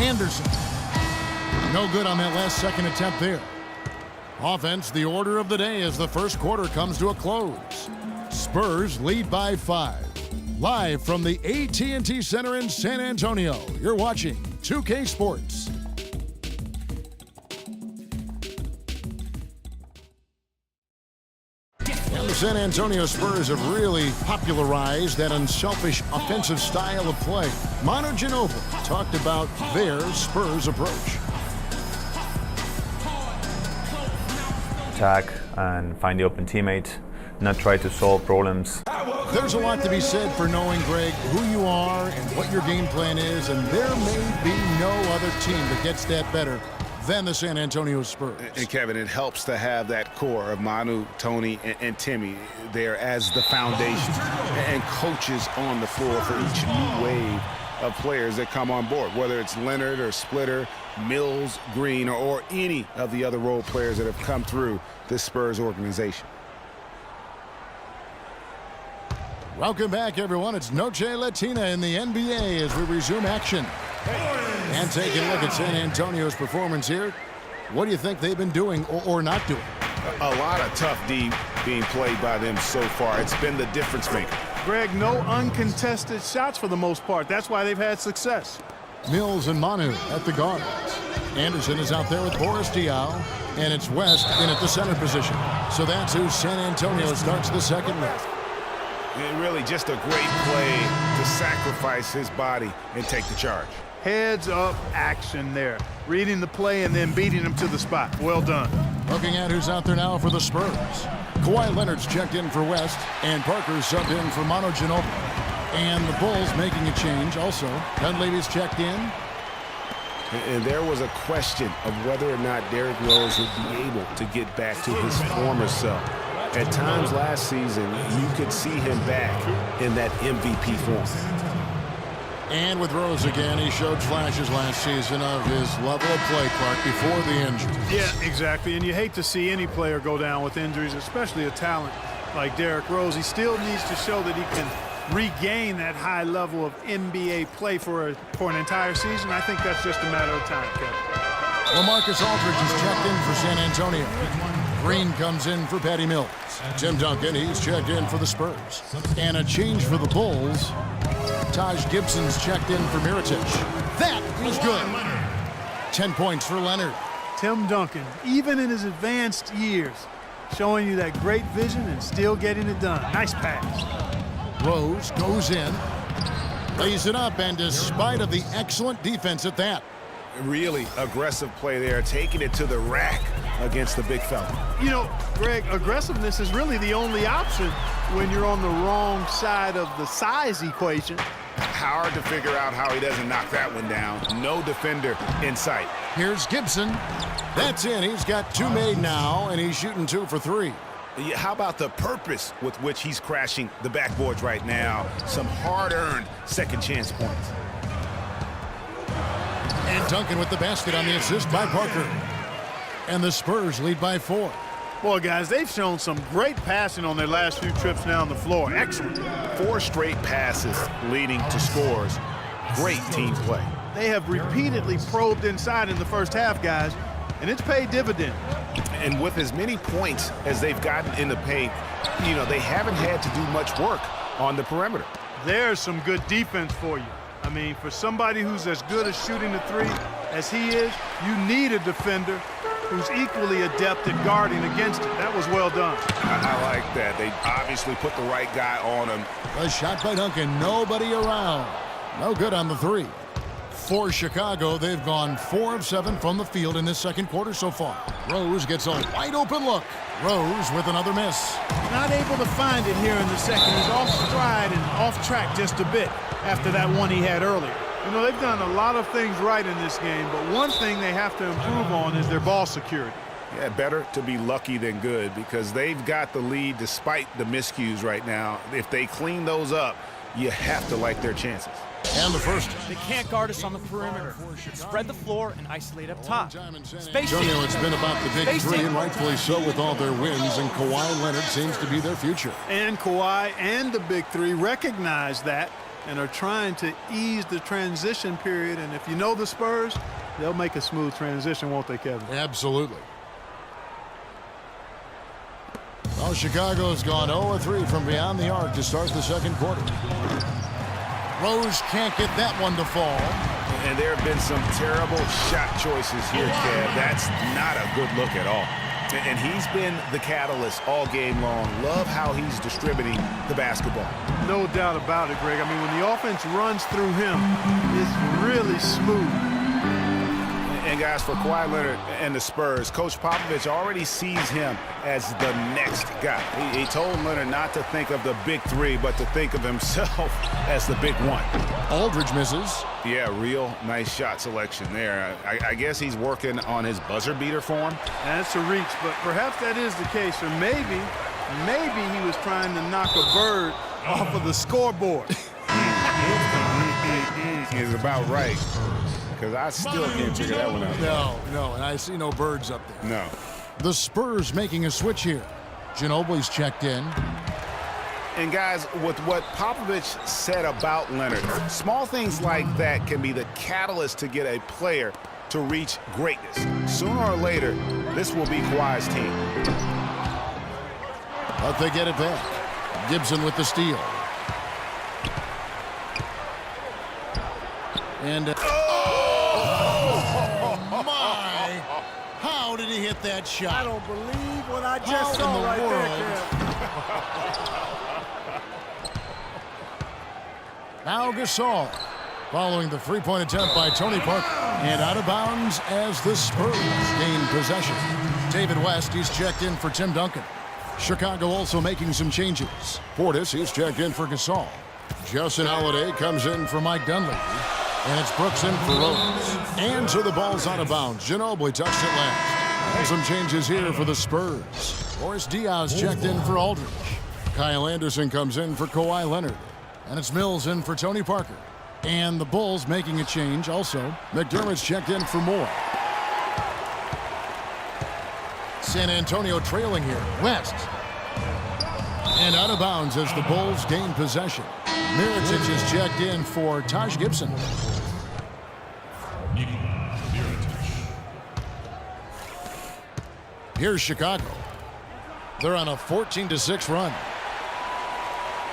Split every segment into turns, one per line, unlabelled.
Anderson. No good on that last second attempt there. Offense, the order of the day as the first quarter comes to a close. Spurs lead by 5. Live from the AT&T Center in San Antonio, you're watching 2K Sports. And the San Antonio Spurs have really popularized that unselfish offensive style of play. Manu Ginobili talked about their Spurs approach.
Attack and find the open teammate, not try to solve problems.
There's a lot to be said for knowing, Greg, who you are and what your game plan is, and there may be no other team that gets that better than the San Antonio Spurs.
And Kevin, it helps to have that core of Manu, Tony, and Timmy there as the foundation and coaches on the floor for each new wave of players that come on board, whether it's Leonard or Splitter, Mills, Green, or any of the other role players that have come through this Spurs organization.
Welcome back, everyone. It's Noche Latina in the NBA as we resume action. And taking a look at San Antonio's performance here, what do you think they've been doing or not doing?
A lot of tough D being played by them so far. It's been the difference maker.
Greg, no uncontested shots for the most part. That's why they've had success.
Mills and Manu at the guards. Anderson is out there with Boris Diaw, and it's West in at the center position. So that's who San Antonio starts the second with.
Really just a great play to sacrifice his body and take the charge.
Heads up action there. Reading the play and then beating him to the spot. Well done.
Looking at who's out there now for the Spurs. Kawhi Leonard's checked in for West, and Parker's subbed in for Manu Ginobili. And the Bulls making a change also. Dunleavy's checked in.
And there was a question of whether or not Derrick Rose would be able to get back to his former self. At times last season, you could see him back in that MVP form.
And with Rose again, he showed flashes last season of his level of play, Clark, before the injury.
Yeah, exactly. And you hate to see any player go down with injuries, especially a talent like Derrick Rose. He still needs to show that he can regain that high level of NBA play for an entire season. I think that's just a matter of time, Kevin.
LaMarcus Aldridge is checked in for San Antonio. Green comes in for Patty Mills. Tim Duncan, he's checked in for the Spurs. And a change for the Bulls. Taj Gibson's checked in for Mirotic. That was good. 10 points for Leonard.
Tim Duncan, even in his advanced years, showing you that great vision and still getting it done. Nice pass.
Rose goes in, lays it up, and despite of the excellent defense at that.
Really aggressive play there, taking it to the rack against the big fella.
You know, Greg, aggressiveness is really the only option when you're on the wrong side of the size equation.
Hard to figure out how he doesn't knock that one down. No defender in sight.
Here's Gibson. That's in. He's got 2 made now, and he's shooting 2 for 3.
Yeah, how about the purpose with which he's crashing the backboards right now? Some hard-earned second chance points.
And Duncan with the basket on the assist by Parker. And the Spurs lead by 4.
Boy, guys, they've shown some great passing on their last few trips down the floor. Excellent.
4 straight passes leading to scores. Great team play.
They have repeatedly probed inside in the first half, guys, and it's paid dividends.
And with as many points as they've gotten in the paint, you know, they haven't had to do much work on the perimeter.
There's some good defense for you. I mean, for somebody who's as good at shooting the three as he is, you need a defender who's equally adept at guarding against it. That was well done.
I like that. They obviously put the right guy on him.
A shot by Duncan. Nobody around. No good on the 3. For Chicago, they've gone 4 of 7 from the field in this second quarter so far. Rose gets a wide open look. Rose with another miss.
Not able to find it here in the second. He's off stride and off track just a bit after that one he had earlier. You know, they've done a lot of things right in this game, but one thing they have to improve on is their ball security.
Yeah, better to be lucky than good because they've got the lead despite the miscues right now. If they clean those up, you have to like their chances.
And the first.
They can't guard us on the perimeter. Spread the floor and isolate up top. Space
Antonio, it's been about the big
Space
3,
team.
and rightfully so with all their wins, and Kawhi Leonard seems to be their future.
And Kawhi and the big 3 recognize that and are trying to ease the transition period. And if you know the Spurs, they'll make a smooth transition, won't they, Kevin?
Absolutely. Well, Chicago's gone 0-3 from beyond the arc to start the second quarter. Rose can't get that one to fall.
And there have been some terrible shot choices here, Kev. That's not a good look at all. And he's been the catalyst all game long. Love how he's distributing the basketball.
No doubt about it, Greg. I mean, when the offense runs through him, it's really smooth.
And guys, for Kawhi Leonard and the Spurs, Coach Popovich already sees him as the next guy. He told Leonard not to think of the big three, but to think of himself as the big one.
Aldridge misses.
Yeah, real nice shot selection there. I guess he's working on his buzzer beater form.
That's a reach, but perhaps that is the case. Or maybe he was trying to knock a bird off of the scoreboard.
Is about right. Because I still can't figure that one out.
No, and I see no birds up there.
No.
The Spurs making a switch here. Ginobili's checked in.
And guys, with what Popovich said about Leonard, small things like that can be the catalyst to get a player to reach greatness. Sooner or later, this will be Kawhi's team.
But they get it back. Gibson with the steal. And my! How did he hit that shot?
I don't believe what I just saw right there, Kev.
Now Gasol, following the three-point attempt by Tony Parker, and out of bounds as the Spurs gain possession. David West, he's checked in for Tim Duncan. Chicago also making some changes. Portis, he's checked in for Gasol. Justin Holiday comes in for Mike Dunleavy. And it's Brooks in for Rose. And so the ball's out of bounds. Ginobili touched it last. And some changes here for the Spurs. Boris Diaz checked in for Aldridge. Kyle Anderson comes in for Kawhi Leonard. And it's Mills in for Tony Parker. And the Bulls making a change also. McDermott's checked in for Moore. San Antonio trailing here. West. And out of bounds as the Bulls gain possession. Mirotic is checked in for Taj Gibson. Here's Chicago. They're on a 14-6 run.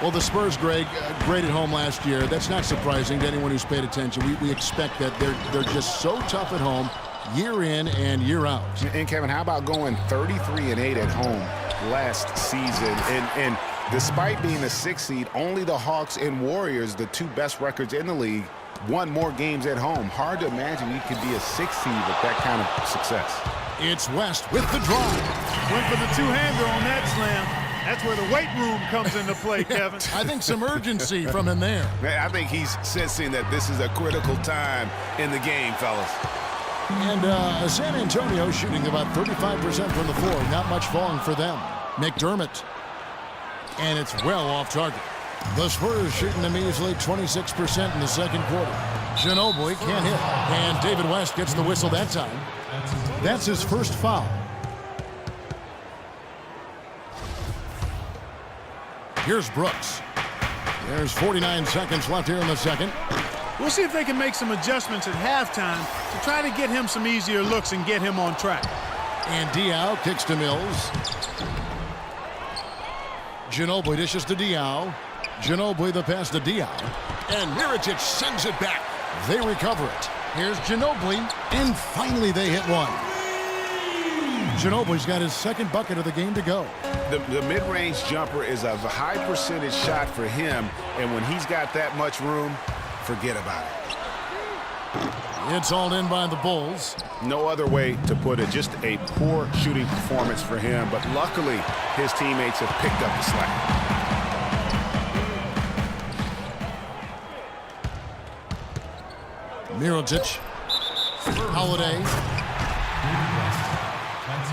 Well, the Spurs, Greg, great at home last year. That's not surprising to anyone who's paid attention. We expect that they're just so tough at home, year in and year out.
And Kevin, how about going 33-8 at home last season? And despite being a 6 seed, only the Hawks and Warriors, the two best records in the league, won more games at home. Hard to imagine you could be a 6 seed with that kind of success.
It's West with the drive.
Went for the two-hander on that slam. That's where the weight room comes into play, Kevin.
I think some urgency from him there.
Man, I think he's sensing that this is a critical time in the game, fellas.
And San Antonio shooting about 35% from the floor. Not much falling for them. McDermott. And it's well off target. The Spurs shooting a measly 26% in the second quarter. Ginobili can't hit. And David West gets the whistle that time. That's his first foul. Here's Brooks. There's 49 seconds left here in the second.
We'll see if they can make some adjustments at halftime to try to get him some easier looks and get him on track.
And Diaw kicks to Mills. Ginobili dishes to Diaw. Ginobili the pass to Diaw. And Mirotic sends it back. They recover it. Here's Ginobili. And finally they hit one. Ginobili's got his second bucket of the game to go.
The mid-range jumper is a high percentage shot for him, and when he's got that much room, forget about it.
It's hauled in by the Bulls.
No other way to put it. Just a poor shooting performance for him, but luckily his teammates have picked up the slack.
Mirotic. Holiday.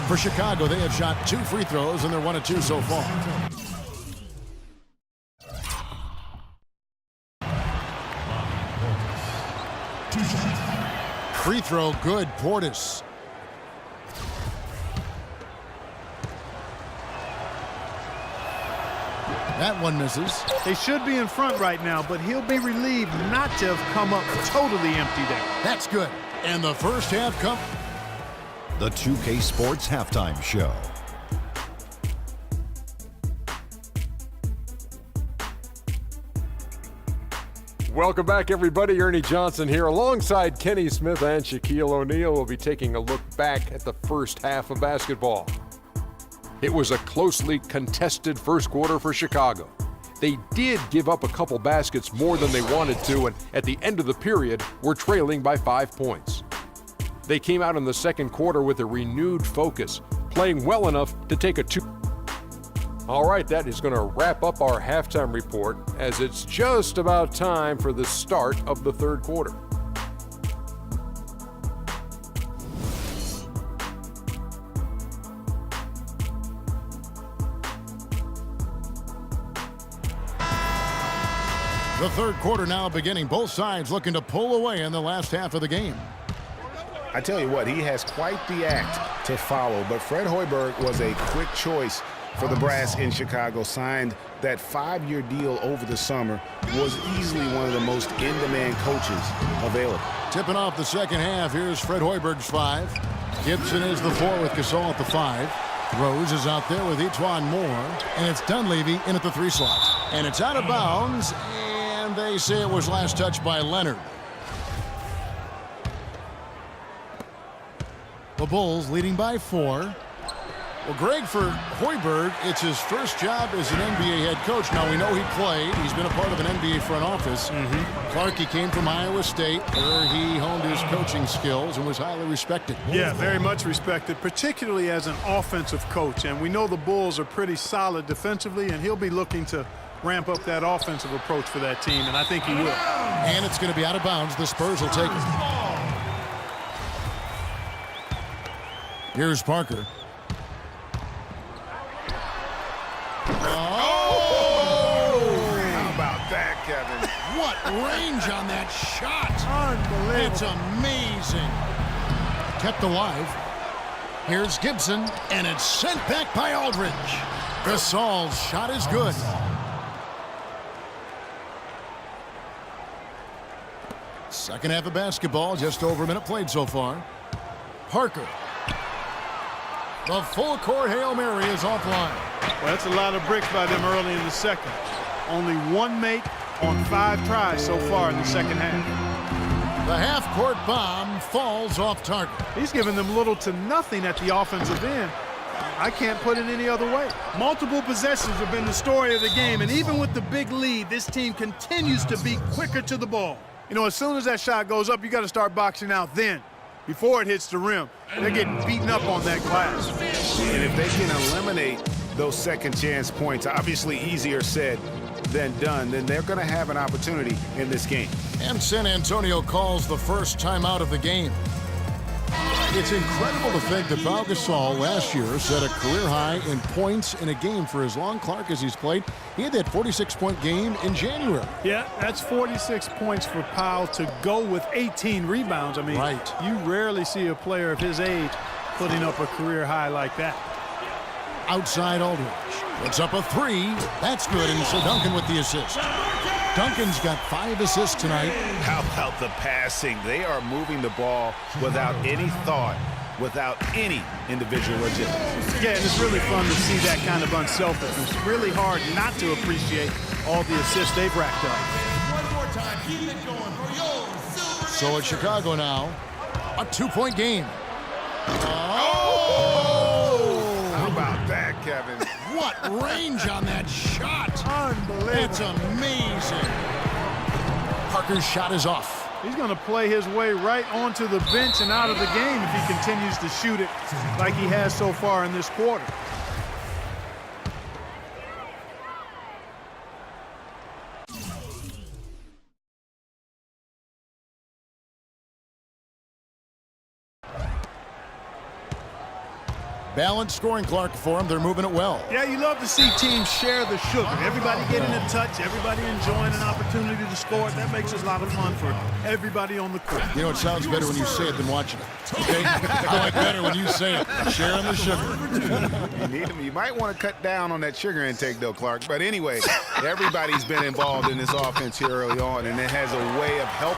For Chicago, they have shot 2 free throws, and they're 1 of 2 so far. Free throw, good. Portis. That one misses.
They should be in front right now, but he'll be relieved not to have come up totally empty there.
That's good. And the first half come.
The 2K Sports Halftime Show.
Welcome back, everybody. Ernie Johnson here alongside Kenny Smith and Shaquille O'Neal. We'll be taking a look back at the first half of basketball. It was a closely contested first quarter for Chicago. They did give up a couple baskets more than they wanted to, and at the end of the period, were trailing by 5 points. They came out in the second quarter with a renewed focus, playing well enough to take a 2. All right, that is going to wrap up our halftime report, as it's just about time for the start of the third quarter.
The third quarter now beginning. Both sides looking to pull away in the last half of the game.
I tell you what, he has quite the act to follow, but Fred Hoiberg was a quick choice for the brass in Chicago. Signed that 5-year deal over the summer, was easily one of the most in-demand coaches available.
Tipping off the second half, here's Fred Hoiberg's 5. Gibson is the 4 with Gasol at the 5. Rose is out there with Etuan Moore, and it's Dunleavy in at the 3 slot. And it's out of bounds, and they say it was last touched by Leonard. The Bulls leading by 4. Well, Greg, for Hoiberg, it's his first job as an NBA head coach. Now, we know he played. He's been a part of an NBA front office. Clark, he came from Iowa State, where he honed his coaching skills and was highly respected.
Yeah, very much respected, particularly as an offensive coach. And we know the Bulls are pretty solid defensively, and he'll be looking to ramp up that offensive approach for that team, and I think he will.
And it's going to be out of bounds. The Spurs will take it. Here's Parker.
How about that, Kevin?
What range on that shot.
Unbelievable.
It's amazing. Kept alive. Here's Gibson, and it's sent back by Aldridge. Gasol's shot is good. Second half of basketball, just over a minute played so far. Parker. The full court Hail Mary is offline.
Well, that's a lot of bricks by them early in the second. Only 1 make on 5 tries so far in the second half.
The half-court bomb falls off target.
He's given them little to nothing at the offensive end. I can't put it any other way. Multiple possessions have been the story of the game, and even with the big lead, this team continues to be quicker to the ball. You know, as soon as that shot goes up, you got to start boxing out then, before it hits the rim. They're getting beaten up on that glass.
And if they can eliminate those second chance points, obviously easier said than done, then they're going to have an opportunity in this game.
And San Antonio calls the first timeout of the game. It's incredible to think that Pau Gasol last year set a career high in points in a game for as long, Clark, as he's played. He had that 46-point game in January.
Yeah, that's 46 points for Pau to go with 18 rebounds. I mean,
right.
You rarely see a player of his age putting up a career high like that.
Outside Aldridge. Puts up a 3. That's good, and so Duncan with the assist. Duncan's got 5 assists tonight.
How about the passing? They are moving the ball without any thought, without any individual agility.
Yeah, and it's really fun to see that kind of unselfishness. It's really hard not to appreciate all the assists they've racked up.
One more time, keep it going for your Silver.
So it's Chicago now. A 2-point game.
How about that, Kevin?
What range on that shot.
Unbelievable.
It's amazing. Parker's shot is off.
He's going to play his way right onto the bench and out of the game if he continues to shoot it like he has so far in this quarter.
Balanced scoring, Clark, for them. They're moving it well.
Yeah, you love to see teams share the sugar. Everybody getting a touch, everybody enjoying an opportunity to score. That makes it a lot of fun for everybody on the court.
You know, it sounds better when you say it than watching it. Okay? I like better when you say it. Sharing the sugar.
You might want to cut down on that sugar intake, though, Clark. But anyway, everybody's been involved in this offense here early on, and it has a way of helping